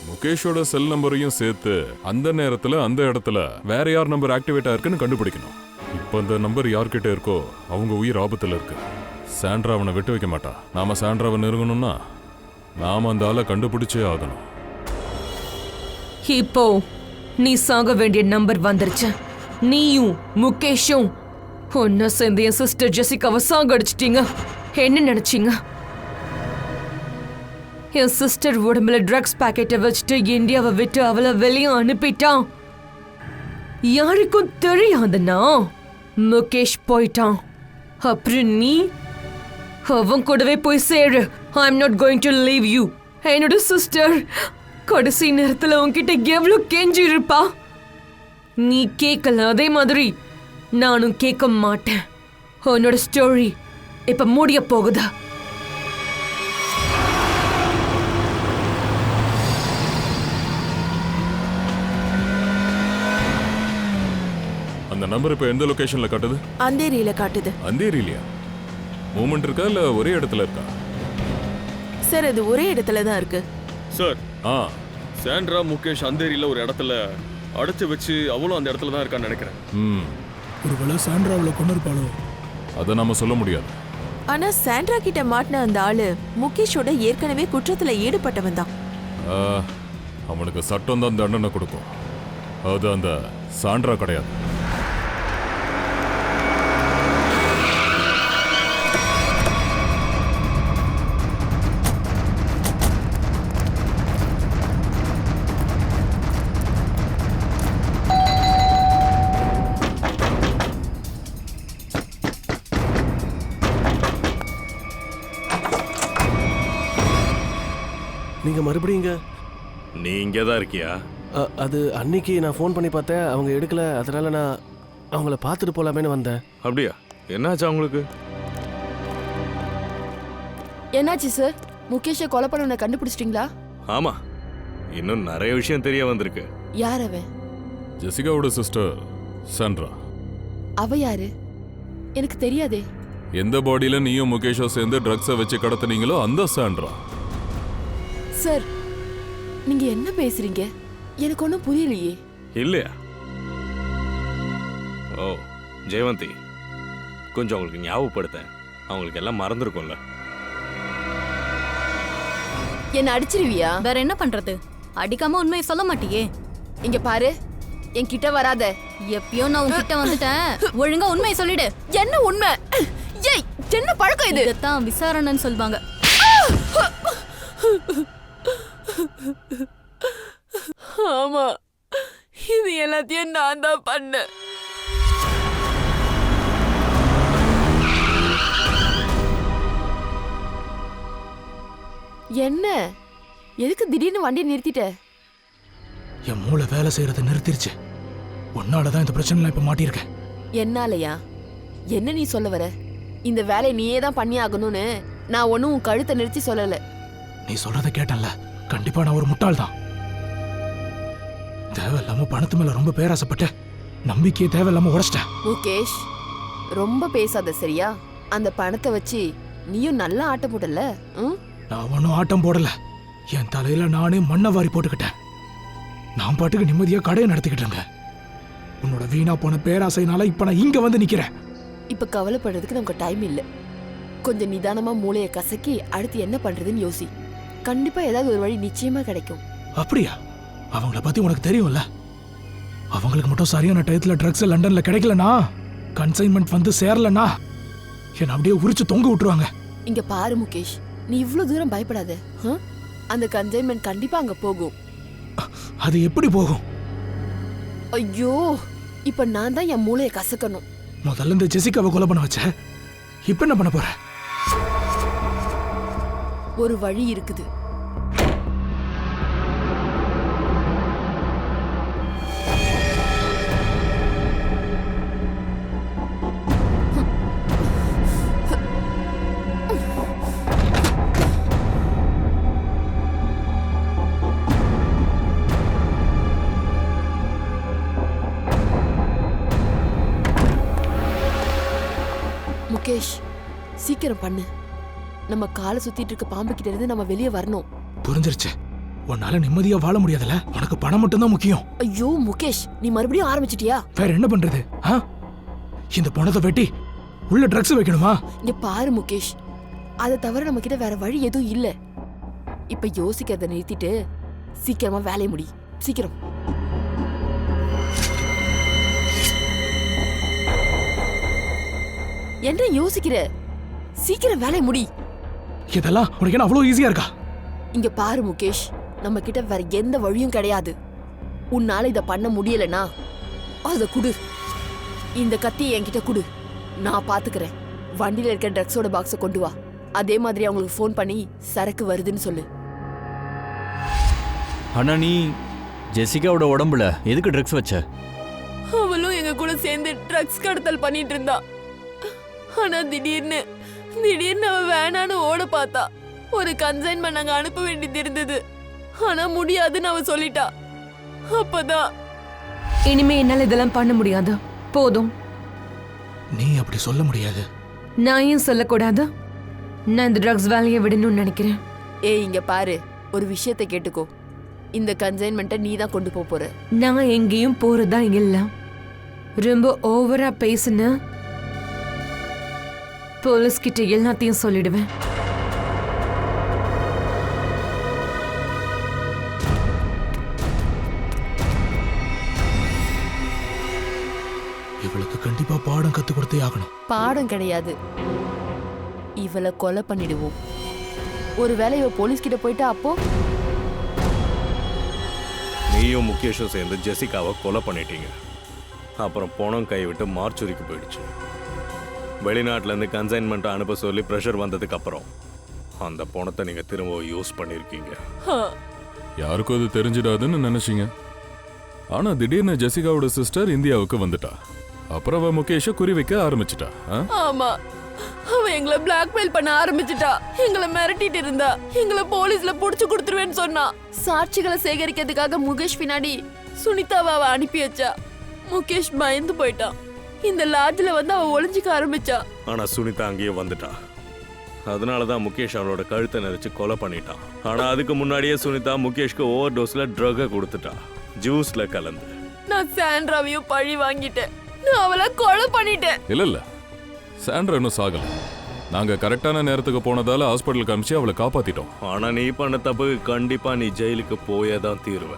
முகேஷோட செல் நம்பரையும் சேர்த்து அந்த நேரத்துல அந்த இடத்துல வேற யார் நம்பர் ஆக்டிவேட் ஆயிருக்குன்னு கண்டுபிடிக்கணும். இப்போ அந்த நம்பர் யார்கிட்ட இருக்கோ அவங்க உயிர் ஆபத்துல இருக்கு. சாண்ட்ரா அவனை விட்டு வைக்க மாட்டா. நாம சாண்ட்ராவை நெருங்கணும்னா நாம அந்த ஆளை கண்டுபிடிச்சே ஆகணும். இப்போ நீ சாக வேண்டிய நம்பர் வந்துருச்சு. நீயும் முகேஷும் ஒன்னா சேர்ந்து என் சிஸ்டர் ஜெசிகாவை சாகடிச்சிட்டீங்க. என்ன நினைச்சீங்க? என் சிஸ்டர் உடம்புல ட்ரக்ஸ் பாக்கெட்டை வச்சுட்டு இந்தியாவை விட்டு அவளை வெளியே அனுப்பிட்டான். யாருக்கும் தெரியாதுன்னா முகேஷ் போயிட்டான். அப்புறம் நீ அவன் கூடவே போய் சேரு. I am not going to leave you. என்னோட சிஸ்டர் கடைசி நேரத்துல உன்கிட்ட எவ்வளவு கெஞ்சி இருப்பா. நீ கேட்கல, அதே மாதிரி நானும் கேட்க மாட்டேன். உன்னோட ஸ்டோரி இப்ப முடிய போகுதா? அந்த நம்பர் இப்போ எந்த லொகேஷன்ல காட்டுது? அந்தேரியில காட்டுது. அந்தேரியிலையா? மூமெண்ட் இருக்கா இல்ல ஒரே இடத்துல இருக்கா? சார் அது ஒரே இடத்துல தான் இருக்கு. சார், சாண்ட்ரா முகேஷ் அந்தேரியில ஒரு இடத்துல அடைச்சு வச்சு அவளும் அந்த இடத்துல தான் இருக்கான்னு நினைக்கிறேன். ஒருவேளை சாண்ட்ரா அவளை கொண்டு இருப்பாளோ? அதை நாம சொல்ல முடியாது. ஆனா சாண்ட்ரா கிட்ட மாட்டின அந்த ஆளு முகேஷோட ஏற்கனவே குற்றத்துல ஈடுபட்டவன் தான். அவனுக்கு சட்டம் தான் தண்டனை கொடுக்கும். அது அந்த சாண்ட்ரா கிடையாது. நீங்க மறுபடியும் இங்க? நீ இங்கே தான் இருக்கியா? அது அன்னைக்கு நான் ஃபோன் பண்ணி பார்த்தேன், அவங்க எடுக்கல. அதனால நான் அவங்கள பார்த்துட்டு போலாமேன்னு வந்தேன். அப்படியா? என்னாச்சு அவங்களுக்கு? என்னாச்சு சார்? முகேஷை கொலை பண்ணவனை கண்டுபிடிச்சிட்டீங்களா? ஆமா, இன்னும் நிறைய விஷயம் தெரிய வந்திருக்கு. யார் அவன்? ஜெசிகாவோட சிஸ்டர் சாண்ட்ரா. அவ யாரு? எனக்கு தெரியாதே. எந்த பாடியில நீயும் முகேஷோ சேர்ந்து ட்ரக்ஸை வச்சு கடத்துனீங்களோ அந்த சாண்ட்ரா. சார், நீங்க என்ன பேசுறீங்க? எனக்கு ஒன்றும் புரியலையே. இல்லையா? ஓ ஜெயவந்தி, கொஞ்சம் அவங்களுக்கு ஞாபகப்படுத்தேன். அவங்களுக்கு எல்லாம் மறந்துருக்கும்ல. என்ன அடிச்சிருவியா? வேற என்ன பண்றது? அடிக்காம உண்மையை சொல்ல மாட்டியே. இங்க பாரு, என்கிட்ட வராத. எப்பயோ நான் உன்கிட்ட வந்துட்டேன். ஒழுங்கா உண்மையை சொல்லிடு. என்ன உண்மை? ஏய், என்ன பழக்கம் இது? இதைத்தான் விசாரணைன்னு சொல்வாங்க. ஆமா, இது எல்லாத்தையும் நான் தான் பண்ணேன். என்ன? எதுக்கு திடீர்னு வண்டியை நிறுத்திட்ட? என் மூளை வேலை செய்யறதை நிறுத்திருச்சு. உன்னாலதான் இந்த பிரச்சனை இப்ப மாட்டியிருக்கேன். என்னாலயா? என்ன நீ சொல்ல வர? இந்த வேலையை நீயே தான் பண்ணி ஆகணும்னு நான் ஒன்னும் உன் கழுத்தை நிறுத்தி சொல்லல. நீ சொல்றத கேட்டல, கண்டிப்பா நான் ஒரு முட்டாள் தான். தேவையில்லாம பணத்து மேல ரொம்ப பேராசைப்பட்ட நம்பிக்கையை தேவையில்லாம உடைச்சிட்டேன். முகேஷ், ரொம்ப பேசாத சரியா? அந்த பணத்தை வச்சு நீயும் நல்லா ஆட்டம் போடல. நான் ஒன்னும் ஆட்டம் போடல. என் தலையில நானே மண்ணை வாரி போட்டுக்கிட்டேன். நான் பாட்டுக்கு நிம்மதியா கடையை நடத்திக்கிட்டு இருக்கேன். உன்னோட வீணா போன பேராசைனால இப்ப நான் இங்க வந்து நிக்கிறேன். இப்ப கவலைப்படுறதுக்கு நமக்கு டைம் இல்ல. கொஞ்சம் நிதானமா மூளையை கசக்கி அடுத்து என்ன பண்றதுன்னு யோசி. கண்டிப்பா ஏதாவது ஒரு வழி நிச்சயமா கிடைக்கும். அப்படியா? அவங்கள பத்தி உனக்கு தெரியும்ல. அவங்களுக்கு மட்டும் சரியான டயத்துல ட்ரக்ஸ் லண்டன்ல கிடைக்கலனா, கன்சைன்மெண்ட் வந்து சேரலனா என்ன அப்படியே உரிச்சு தொங்க விட்டுருவாங்க. இங்க பாரு முகேஷ், நீ இவ்ளோ தூரம் பயப்படாத. அந்த கன்சைன்மெண்ட் கண்டிப்பா அங்க போகும். அது எப்படி போகும்? ஐயோ, இப்ப நான் தான் என் மூளையை கசக்கணும். முதல்ல இந்த ஜெசிகாவை கொலை பண்ண வச்ச, இப்ப என்ன பண்ண போற? ஒரு வழி இருக்குது. முகேஷ், சீக்கிரம் பண்ணு. நம்ம காலை சுத்திட்டு இருக்க பாம்பு கிட்ட இருந்து நம்ம வெளியே வரணும். புரிஞ்சிருச்சு. உன்னால நிம்மதியா வாழ முடியாதுல. உனக்கு பணம் மட்டும் தான் முக்கியம். ஐயோ முகேஷ், நீ மறுபடியும் ஆரம்பிச்சிட்டியா? வேற என்ன பண்றது? இந்த பணத்தை வெட்டி உள்ள ட்ரக்ஸ் வைக்கணுமா? இங்க பாரு முகேஷ், அதை தவிர நம்ம கிட்ட வேற வழி எதுவும் இல்ல. இப்ப யோசிக்கிறத நிறுத்திட்டு சீக்கிரமா வேலையை முடி. சீக்கிரம். என்ன யோசிக்கிற? சீக்கிரம் வேலை முடி. இதெல்லாம் உனக்கு என்ன அவ்வளவு ஈஸியா இருக்கா? இங்க பாரு முகேஷ், நம்ம கிட்ட வேற எந்த வழியும் கிடையாது. உன்னால இத பண்ண முடியலனா அத குடு. இந்த கத்தி என்கிட்ட குடு, நான் பாத்துக்கிறேன். வண்டியில இருக்க ட்ரக்ஸோட பாக்ஸ கொண்டு வா. அதே மாதிரி அவங்களுக்கு ஃபோன் பண்ணி சரக்கு வருதுன்னு சொல்லு. ஆனா நீ ஜெசிகாவோட உடம்புல எதுக்கு ட்ரக்ஸ் வச்ச? அவளும் எங்க கூட சேர்ந்து ட்ரக்ஸ் கடத்தல் பண்ணிட்டு இருந்தா. ஆனா திடீர்னு அவ வேணான்னு ஓட பார்த்தா. ஒரு கன்சைன்மெண்ட் நாங்க அனுப்ப வேண்டியது இருந்தது. ஆனா முடியாதுன்னு அவ சொல்லிட்டா. அப்பதான் இனிமே என்னால இதெல்லாம் பண்ண முடியாது. போதும். நீ அப்படி சொல்ல முடியாது. நான் ஏன் சொல்லக்கூடாது? நான் இந்த ட்ரக்ஸ் வேலையை விடணும்னு நினைக்கிறேன். ஏய், இங்க பாரு, ஒரு விஷயத்தை கேட்டுக்கோ. இந்த கன்சைன்மெண்ட்டை நீ தான் கொண்டு போற. நான் எங்கேயும் போறதா இல்ல. ரொம்ப ஓவரா பேசுன போலீஸ் கிட்ட எல்லாத்தையும் சொல்லிடுவேன். இவளுக்கு கண்டிப்பா பாடம் கத்து கொடுத்தே ஆகணும். பாடம் கிடையாது, இவளை கொலை பண்ணிடுவோம். ஒருவேளை இவ போலீஸ் கிட்ட போயிட்டா அப்போ நீயும் முகேஷும் சேர்ந்து ஜெசிகாவை கொலை பண்ணிட்டீங்க. அப்புறம் பணம் கைவிட்டு மார்ச்சுரிக்கு போயிடுச்சு. வெளிநாட்டிலேருந்து கன்சைன்மெண்ட்டை அனுப்ப சொல்லி ப்ரெஷர் வந்ததுக்கு அப்புறம் அந்த பணத்தை நீங்கள் திரும்ப யூஸ் பண்ணியிருக்கீங்க. யாருக்கும் அது தெரிஞ்சிடாதுன்னு நினைச்சீங்க. ஆனா திடீர்னு ஜெசிகாவோட சிஸ்டர் இந்தியாவுக்கு வந்துட்டா. அப்புறம் அவ முகேஷை குறி வைக்க ஆரம்பிச்சிட்டா. ஆமா, அவ எங்களை பிளாக்மெயில் பண்ண ஆரம்பிச்சிட்டா. எங்களை மிரட்டிட்டு இருந்தா. எங்களை போலீஸ்ல புடிச்சு கொடுத்துருவேன்னு சொன்னா. சாட்சிகளை சேகரிக்கிறதுக்காக முகேஷ் பின்னாடி சுனிதாவை அவ அனுப்பி வச்சா. முகேஷ் பயந்து போயிட்டான். இந்த லாட்ஜ்ல வந்து அவ ஒளிஞ்சிக்க ஆரம்பிச்சா. ஆனா சுனிதா அங்கேயே வந்துட்டா. அதனாலதான் முகேஷ் அவனோட கழுத்தை நெரிச்சு கொலை பண்ணிட்டான். ஆனா அதுக்கு முன்னாடியே சுனிதா முகேஷ்க்கு ஓவர் டோஸ்ல ட்ரக கொடுத்துட்டா, ஜூஸ்ல கலந்து. நான் சாண்ட்ராவையும் பழி வாங்கிட்டேன். நான் அவளை கொலை பண்ணிட்டேன். இல்ல சாண்ட்ரா இன்னும் சாகல. நாங்க கரெக்டான நேரத்துக்கு போனதால ஹாஸ்பிட்டலுக்கு அனுப்பிச்சு அவளை காப்பாத்திட்டோம். ஆனா நீ பண்ண தப்புக்கு கண்டிப்பா நீ ஜெயிலுக்கு போயே தான் தீருவ.